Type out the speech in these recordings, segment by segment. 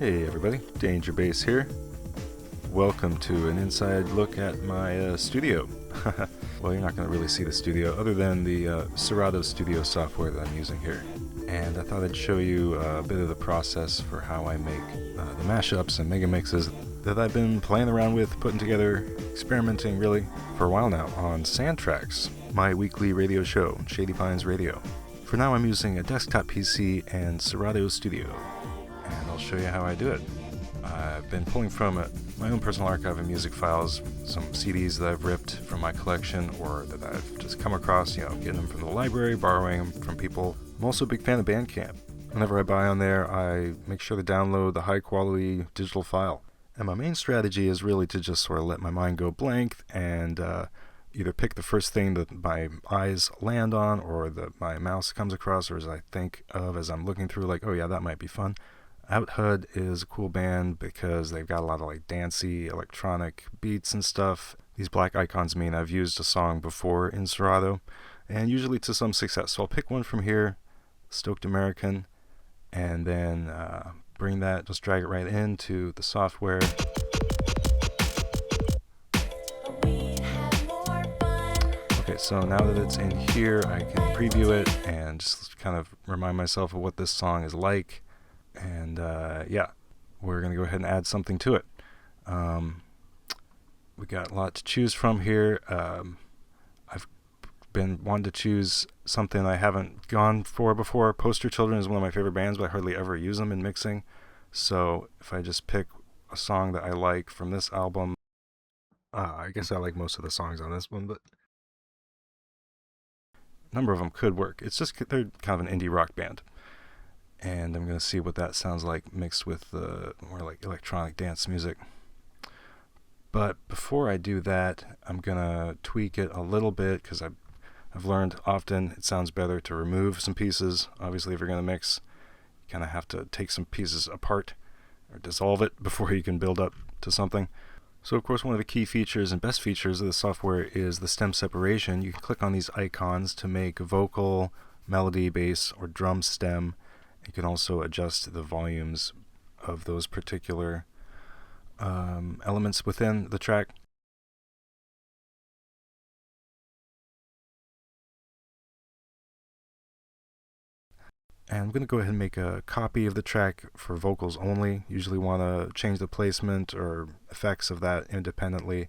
Hey everybody, Danger Bass here. Welcome to an inside look at my studio. Well, you're not going to really see the studio other than the Serato Studio software that I'm using here. And I thought I'd show you a bit of the process for how I make the mashups and mega mixes that I've been playing around with, putting together, experimenting really for a while now on Sandtrax, my weekly radio show, Shady Pines Radio. For now I'm using a desktop PC and Serato Studio, and I'll show you how I do it. I've been pulling from my own personal archive of music files, some CDs that I've ripped from my collection or that I've just come across, getting them from the library, borrowing them from people. I'm also a big fan of Bandcamp. Whenever I buy on there, I make sure to download the high quality digital file. And my main strategy is really to just sort of let my mind go blank and either pick the first thing that my eyes land on or that my mouse comes across, or as I think of as I'm looking through, like, oh yeah, that might be fun. Outhud is a cool band because they've got a lot of like dancey electronic beats and stuff. These black icons mean I've used a song before in Serato, and usually to some success. So I'll pick one from here, Stoked American, and then bring that, just drag it right into the software. Okay, so now that it's in here, I can preview it and just kind of remind myself of what this song is like. And yeah, we're going to go ahead and add something to it. We got a lot to choose from here. I've been wanting to choose something I haven't gone for before. Poster Children is one of my favorite bands, but I hardly ever use them in mixing. So if I just pick a song that I like from this album, I guess I like most of the songs on this one, but a number of them could work. It's just they're kind of an indie rock band. And I'm going to see what that sounds like mixed with the more like electronic dance music. But before I do that, I'm going to tweak it a little bit because I've learned often it sounds better to remove some pieces. Obviously, if you're going to mix, you kind of have to take some pieces apart or dissolve it before you can build up to something. So of course, one of the key features and best features of the software is the stem separation. You can click on these icons to make vocal, melody, bass, or drum stem. You can also adjust the volumes of those particular elements within the track. And I'm going to go ahead and make a copy of the track for vocals only. Usually want to change the placement or effects of that independently.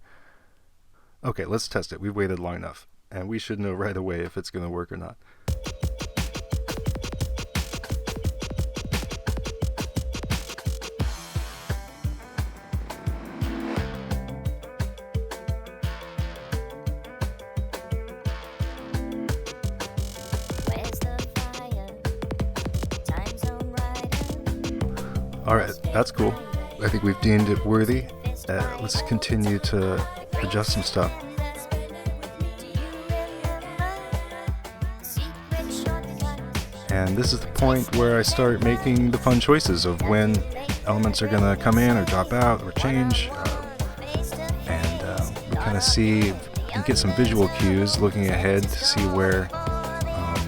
Okay, let's test it. We've waited long enough, and we should know right away if it's going to work or not. Alright, that's cool. I think we've deemed it worthy. Let's continue to adjust some stuff. And this is the point where I start making the fun choices of when elements are going to come in or drop out or change. And we kind of see, and get some visual cues looking ahead to see where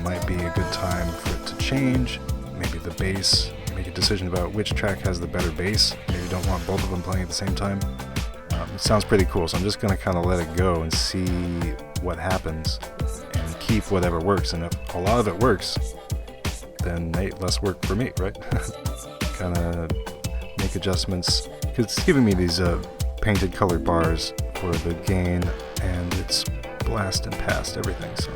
might be a good time for it to change. Maybe the bass. Make a decision about which track has the better bass. Maybe you don't want both of them playing at the same time. It sounds pretty cool, so I'm just going to kind of let it go and see what happens and keep whatever works. And if a lot of it works, then hey, less work for me, right? Kind of make adjustments, because it's giving me these painted colored bars for the gain, and it's blasting past everything. So,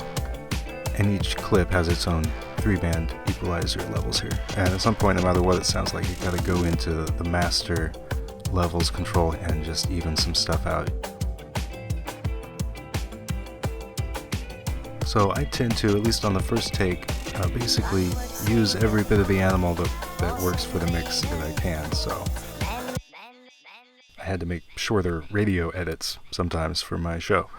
and each clip has its own 3-band equalizer levels here. And at some point, no matter what it sounds like, you got to go into the master levels control and just even some stuff out. So I tend to, at least on the first take, basically use every bit of the animal that works for the mix that I can. So I had to make shorter radio edits sometimes for my show.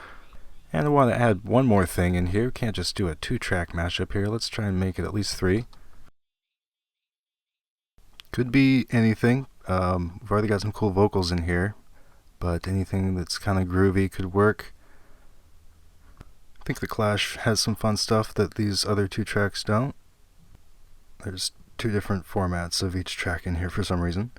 And I want to add one more thing in here. Can't just do a 2-track mashup here. Let's try and make it at least 3. Could be anything. We've already got some cool vocals in here, but anything that's kind of groovy could work. I think The Clash has some fun stuff that these other 2 tracks don't. There's 2 different formats of each track in here for some reason.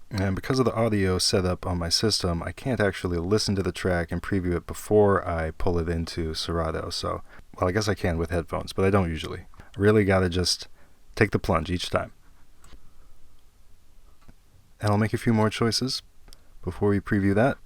And because of the audio setup on my system, I can't actually listen to the track and preview it before I pull it into Serato. So, well, I guess I can with headphones, but I don't usually. Really gotta just take the plunge each time. And I'll make a few more choices before we preview that.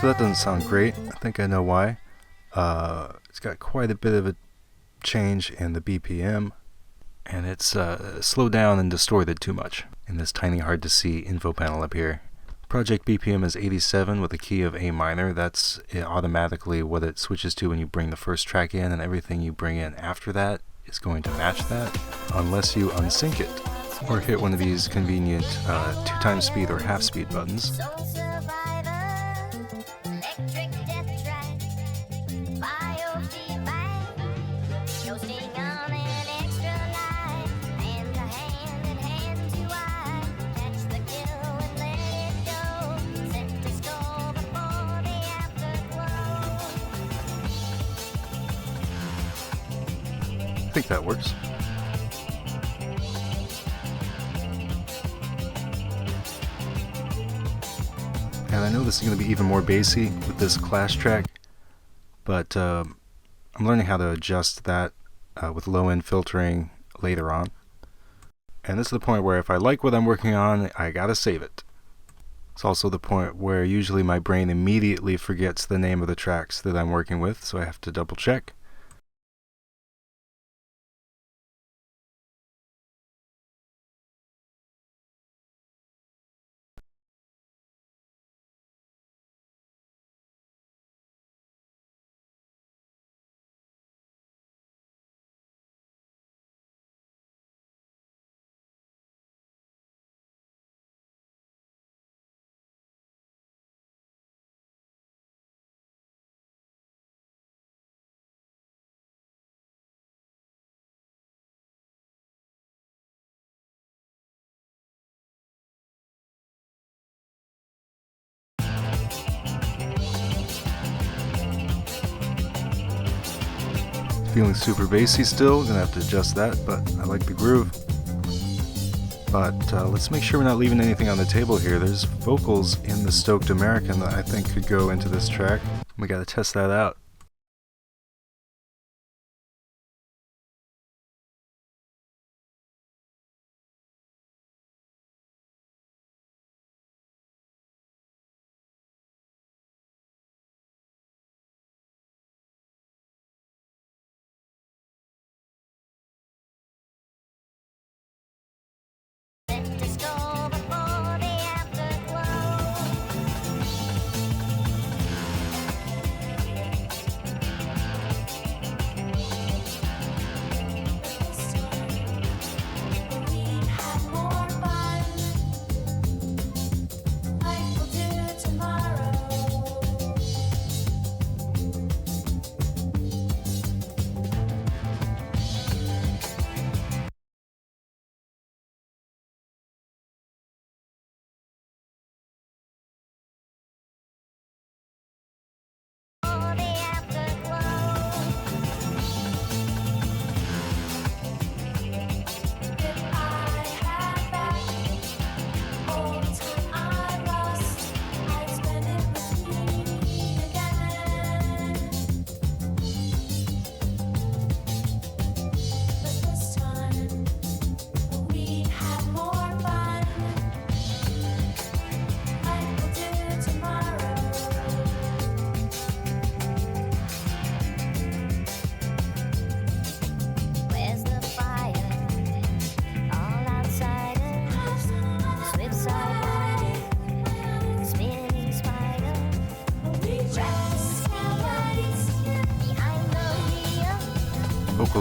So that doesn't sound great. I think I know why. It's got quite a bit of a change in the BPM, and it's slowed down and distorted too much in this tiny, hard to see info panel up here. Project BPM is 87 with a key of A minor. That's automatically what it switches to when you bring the first track in, and everything you bring in after that is going to match that, unless you unsync it or hit one of these convenient 2x speed or half speed buttons. I think that works. And I know this is going to be even more bassy with this clash track, but I'm learning how to adjust that with low-end filtering later on. And this is the point where if I like what I'm working on, I gotta save it. It's also the point where usually my brain immediately forgets the name of the tracks that I'm working with, so I have to double check. Feeling super bassy still, gonna have to adjust that, but I like the groove. But let's make sure we're not leaving anything on the table here. There's vocals in the Stoked American that I think could go into this track. We gotta test that out.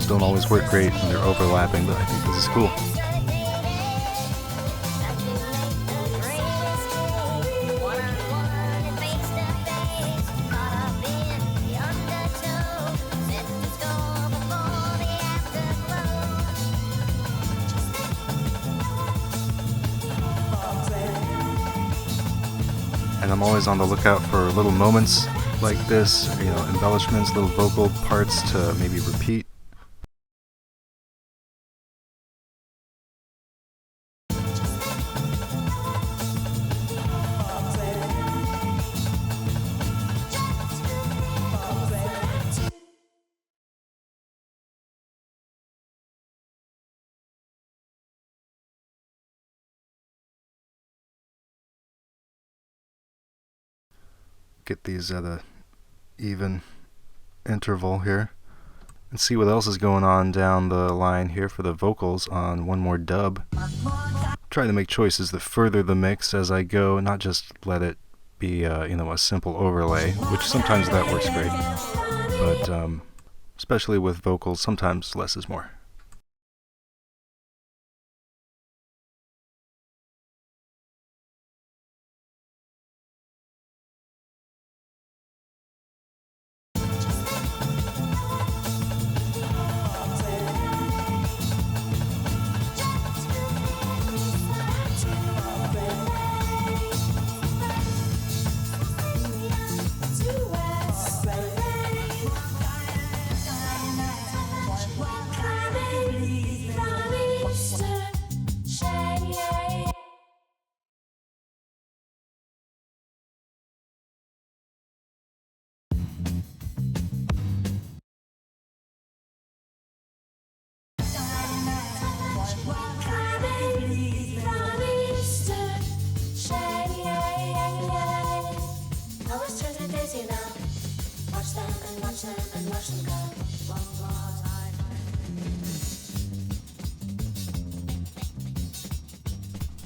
vocals don't always work great when they're overlapping, but I think this is cool. And I'm always on the lookout for little moments like this, you know, embellishments, little vocal parts to maybe repeat. Get these at a even interval here and see what else is going on down the line here for the vocals on one more dub. Try to make choices that further the mix as I go, not just let it be you know, a simple overlay, which sometimes that works great, but especially with vocals, sometimes less is more.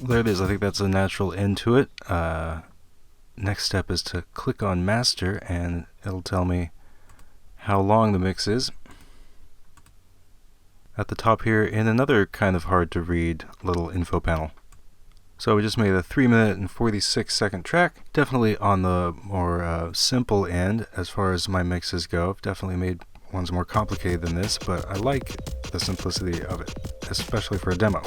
There it is. I think that's a natural end to it. Next step is to click on master and it'll tell me how long the mix is. At the top here, in another kind of hard to read little info panel. So we just made a 3-minute and 46-second track. Definitely on the more simple end as far as my mixes go. I've definitely made ones more complicated than this, but I like the simplicity of it, especially for a demo.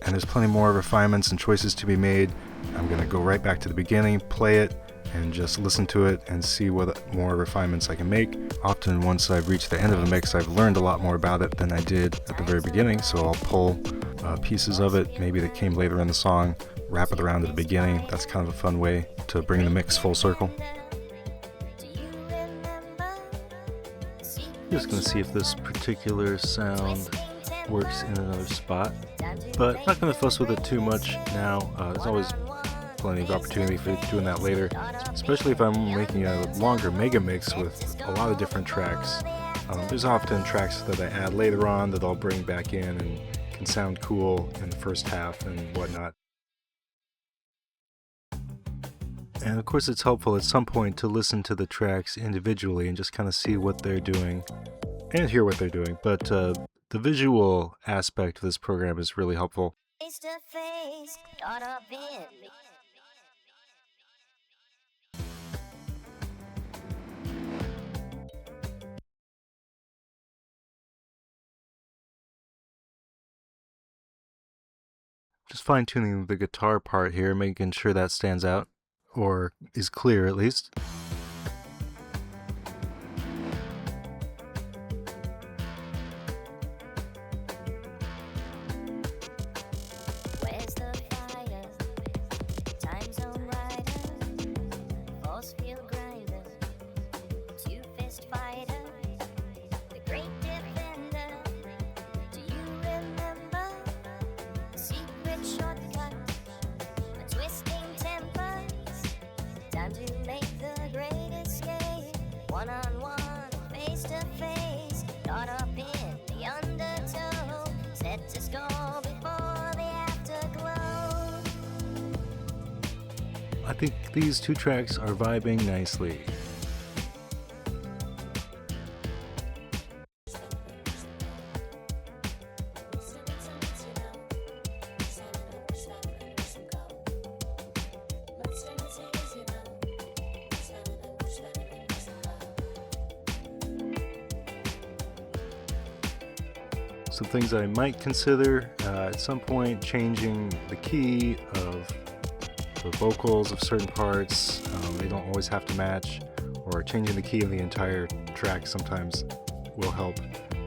And there's plenty more refinements and choices to be made. I'm going to go right back to the beginning, play it, and just listen to it and see what more refinements I can make. Often once I've reached the end of the mix, I've learned a lot more about it than I did at the very beginning, so I'll pull pieces of it, maybe that came later in the song, wrap it around at the beginning. That's kind of a fun way to bring the mix full circle. Just going to see if this particular sound works in another spot, but not going to fuss with it too much now. There's always plenty of opportunity for doing that later, especially if I'm making a longer mega mix with a lot of different tracks. There's often tracks that I add later on that I'll bring back in and can sound cool in the first half and whatnot. And of course it's helpful at some point to listen to the tracks individually and just kind of see what they're doing and hear what they're doing, but the visual aspect of this program is really helpful. Face to face, just fine-tuning the guitar part here, making sure that stands out, or is clear at least. I think these two tracks are vibing nicely. Some things I might consider at some point: changing the key of the vocals of certain parts. They don't always have to match, or changing the key of the entire track sometimes will help.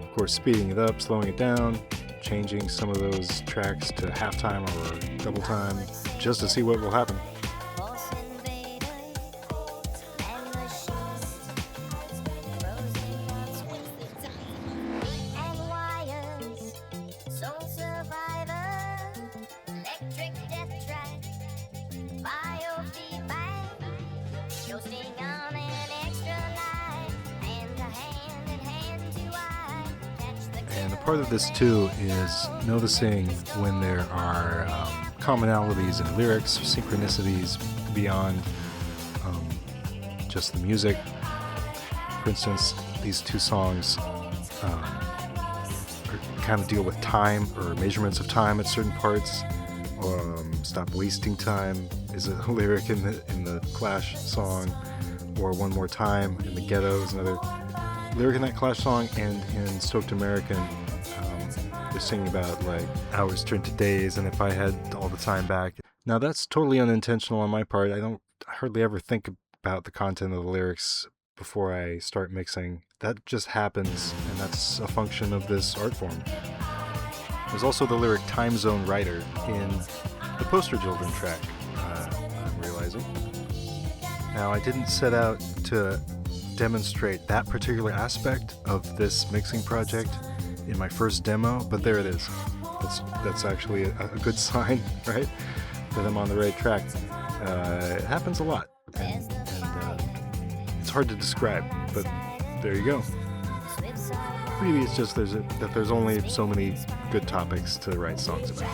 Of course, speeding it up, slowing it down, changing some of those tracks to halftime or double time just to see what will happen. And a part of this too is noticing when there are commonalities in lyrics, synchronicities beyond just the music. For instance, these two songs kind of deal with time, or measurements of time at certain parts. Stop wasting time is a lyric in the Clash song, or One More Time in the Ghetto is another lyric in that Clash song. And in Stoked American, they're singing about like hours turn to days, and if I had all the time back. Now that's totally unintentional on my part. I hardly ever think about the content of the lyrics before I start mixing. That just happens, and that's a function of this art form. There's also the lyric Time Zone Writer in the Poster Children track, I'm realizing. Now, I didn't set out to demonstrate that particular aspect of this mixing project in my first demo, but there it is. That's actually a good sign, right? That I'm on the right track. It happens a lot, and it's hard to describe, but there you go. Maybe it's just that there's only so many good topics to write songs about.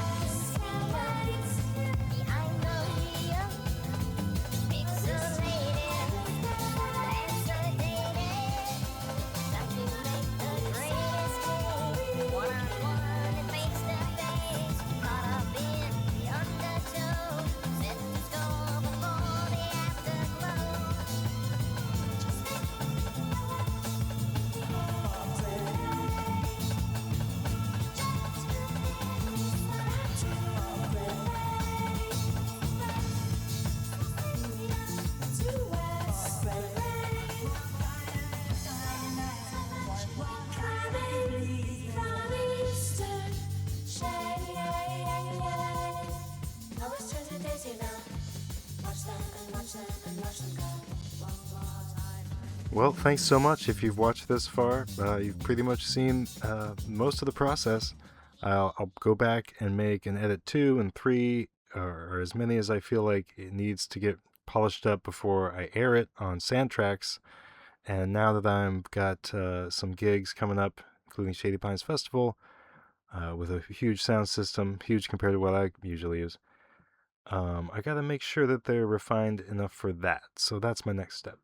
Well, thanks so much. If you've watched this far, you've pretty much seen most of the process. I'll go back and make an edit 2 and 3, or as many as I feel like it needs to get polished up before I air it on Soundtracks. And now that I've got some gigs coming up, including Shady Pines Festival, with a huge sound system, huge compared to what I usually use, I gotta make sure that they're refined enough for that. So that's my next step.